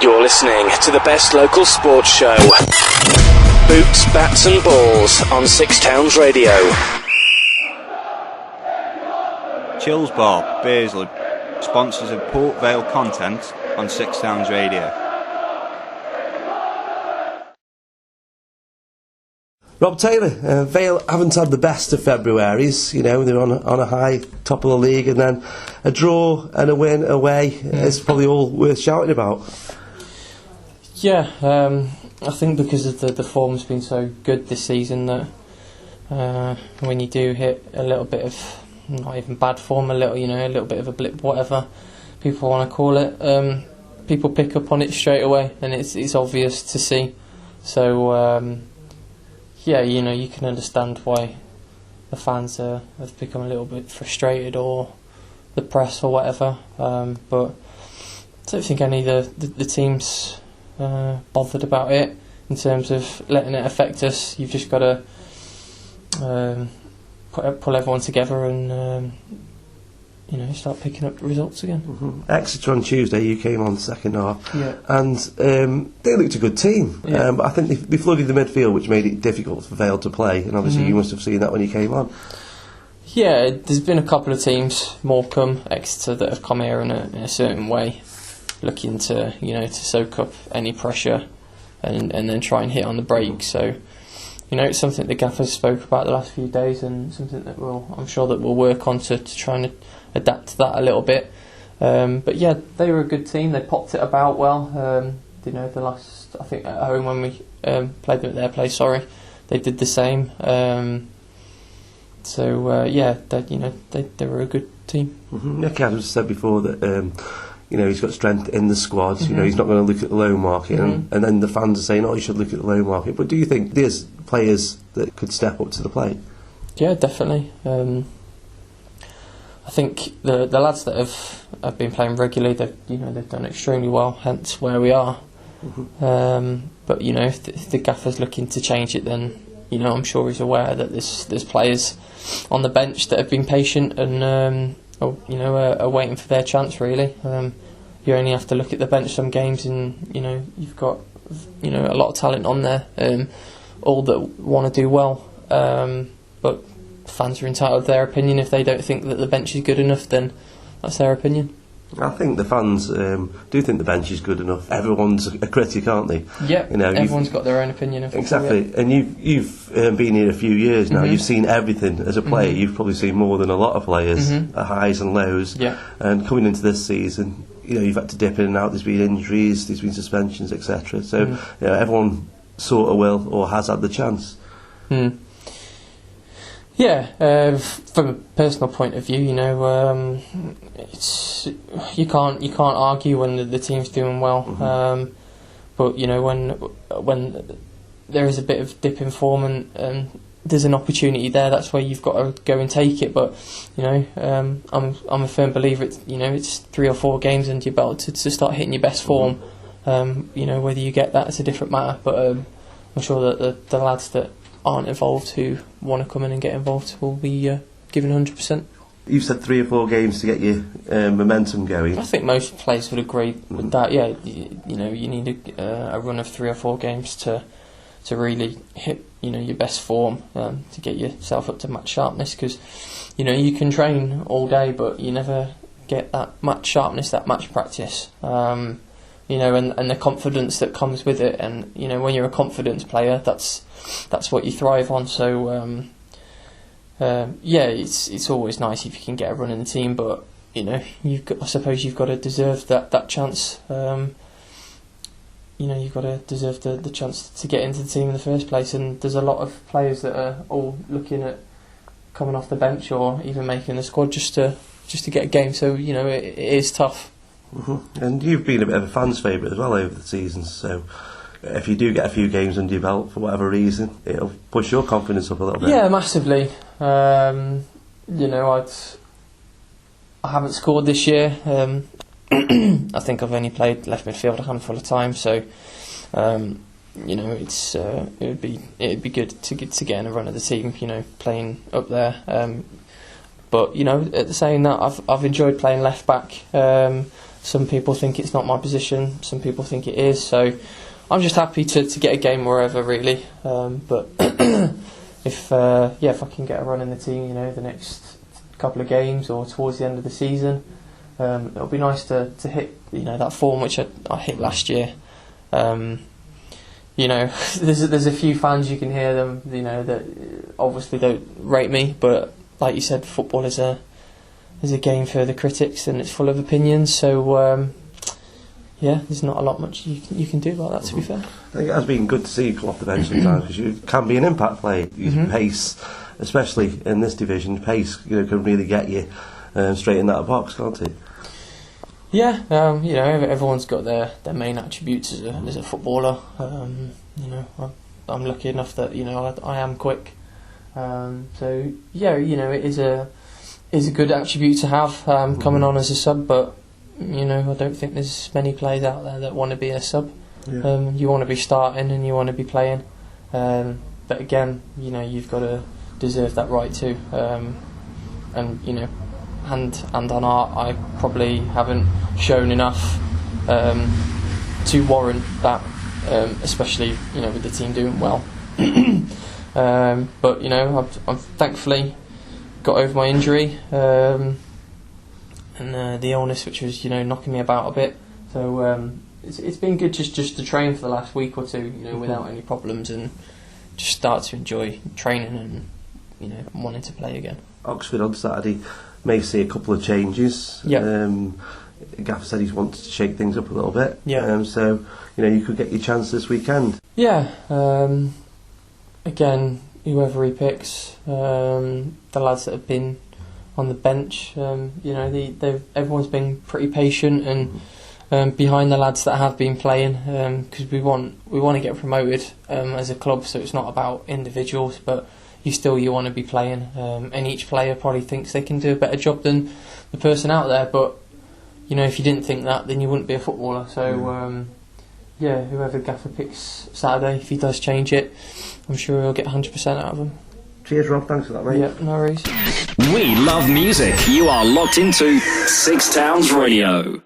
You're listening to the best local sports show. Boots, Bats and Balls on Six Towns Radio. Chills Bar, Beersley, sponsors of Port Vale content on Six Towns Radio. Rob Taylor, Vale haven't had the best of Februaries. You know, they're on a high, top of the league, and then a draw and a win away is probably all worth shouting about. Yeah, I think because of the form's been so good this season that when you do hit a little bit of, not even bad form, a little bit of a blip, whatever people want to call it, people pick up on it straight away, and it's obvious to see. So yeah, you can understand why the fans have become a little bit frustrated, or the press or whatever. But I don't think any of the teams bothered about it in terms of letting it affect us. You've just got to pull everyone together and start picking up results again. Mm-hmm. Exeter on Tuesday, you came on second half, yeah. And they looked a good team. Yeah. But I think they flooded the midfield, which made it difficult for Vale to play. And obviously, you must have seen that when you came on. Yeah, there's been a couple of teams, Morecambe, Exeter, that have come here in a certain way, looking to to soak up any pressure and then try and hit on the break. So it's something the gaffers spoke about the last few days, and something that I'm sure that we'll work on to try and adapt to that a little bit. But yeah, they were a good team. They popped it about well. The last, I think at home when we played them at their place, they did the same. Yeah, they were a good team. Mm-hmm. Nick Adams said before that he's got strength in the squad. Mm-hmm. He's not going to look at the loan market, and then the fans are saying, you should look at the loan market. But do you think there's players that could step up to the plate? Yeah, definitely. I think the lads that have been playing regularly, they've done extremely well. Hence where we are. Mm-hmm. But if the gaffer's looking to change it, then I'm sure he's aware that there's players on the bench that have been patient and are waiting for their chance. Really, you only have to look at the bench some games, and you've got a lot of talent on there, all that want to do well. But fans are entitled to their opinion. If they don't think that the bench is good enough, then that's their opinion. I think the fans do think the bench is good enough. Everyone's a critic, aren't they? Yeah, everyone's got their own opinion of football. Exactly, and you've been here a few years now. Mm-hmm. You've seen everything as a player. Mm-hmm. You've probably seen more than a lot of players, highs and lows. Yeah. And coming into this season, you've had to dip in and out. There's been injuries, there's been suspensions, etc. So everyone sort of will or has had the chance. Mm. Yeah, from a personal point of view, you can't argue when the team's doing well. Mm-hmm. But when there is a bit of dip in form and there's an opportunity there, that's where you've got to go and take it. But I'm a firm believer. It's 3 or 4 games under your belt to start hitting your best form. Whether you get that, it's a different matter. But I'm sure that the lads that aren't involved, who want to come in and get involved, will be given 100%. You've said 3 or 4 games to get your momentum going. I think most players would agree with that. Yeah, you need a run of 3 or 4 games to really hit your best form, to get yourself up to match sharpness, because you can train all day but you never get that match sharpness, that match practice. And the confidence that comes with it, and when you're a confidence player, that's what you thrive on. So it's always nice if you can get a run in the team, but I suppose you've got to deserve that chance. You've got to deserve the chance to get into the team in the first place, and there's a lot of players that are all looking at coming off the bench or even making the squad just to get a game. So it is tough. Mm-hmm. And you've been a bit of a fan's favourite as well over the seasons, so if you do get a few games under your belt for whatever reason, it'll push your confidence up a little bit. Yeah, massively. I haven't scored this year. I think I've only played left midfield a handful of times, so it'd be good to get in a run of the team, playing up there. But at the saying that, I've enjoyed playing left back. Some people think it's not my position, some people think it is, so I'm just happy to get a game wherever, really. But if I can get a run in the team, the next couple of games or towards the end of the season, it'll be nice to hit that form which I hit last year. There's a few fans, you can hear them, that obviously don't rate me, but like you said, football is a game for the critics and it's full of opinions, so there's not a lot much you can do about that, to be fair. I think it has been good to see you come off the bench sometimes, because you can be an impact player. Your pace, especially in this division, pace can really get you straight in that box, can't it? Yeah, everyone's got their main attributes as a footballer. I'm lucky enough that I am quick. So it is a good attribute to have coming on as a sub, but I don't think there's many players out there that want to be a sub. Yeah. You want to be starting and you want to be playing, but again, you've got to deserve that right too. And on art, I probably haven't shown enough to warrant that, especially with the team doing well. But I've thankfully got over my injury and the illness, which was knocking me about a bit. So it's been good just to train for the last week or two, without any problems, and just start to enjoy training and wanting to play again. Oxford on Saturday may see a couple of changes. Yeah. Gaffer said he wants to shake things up a little bit. Yeah. So you could get your chance this weekend. Yeah. Again, whoever he picks, the lads that have been on the bench, everyone's been pretty patient and behind the lads that have been playing, because we want to get promoted as a club. So it's not about individuals, but you want to be playing, and each player probably thinks they can do a better job than the person out there, but if you didn't think that, then you wouldn't be a footballer. So whoever Gaffer picks Saturday, if he does change it, I'm sure he'll get 100% out of him. Cheers, Rob, thanks for that, mate. Yeah, no worries. We love music. You are locked into Six Towns Radio.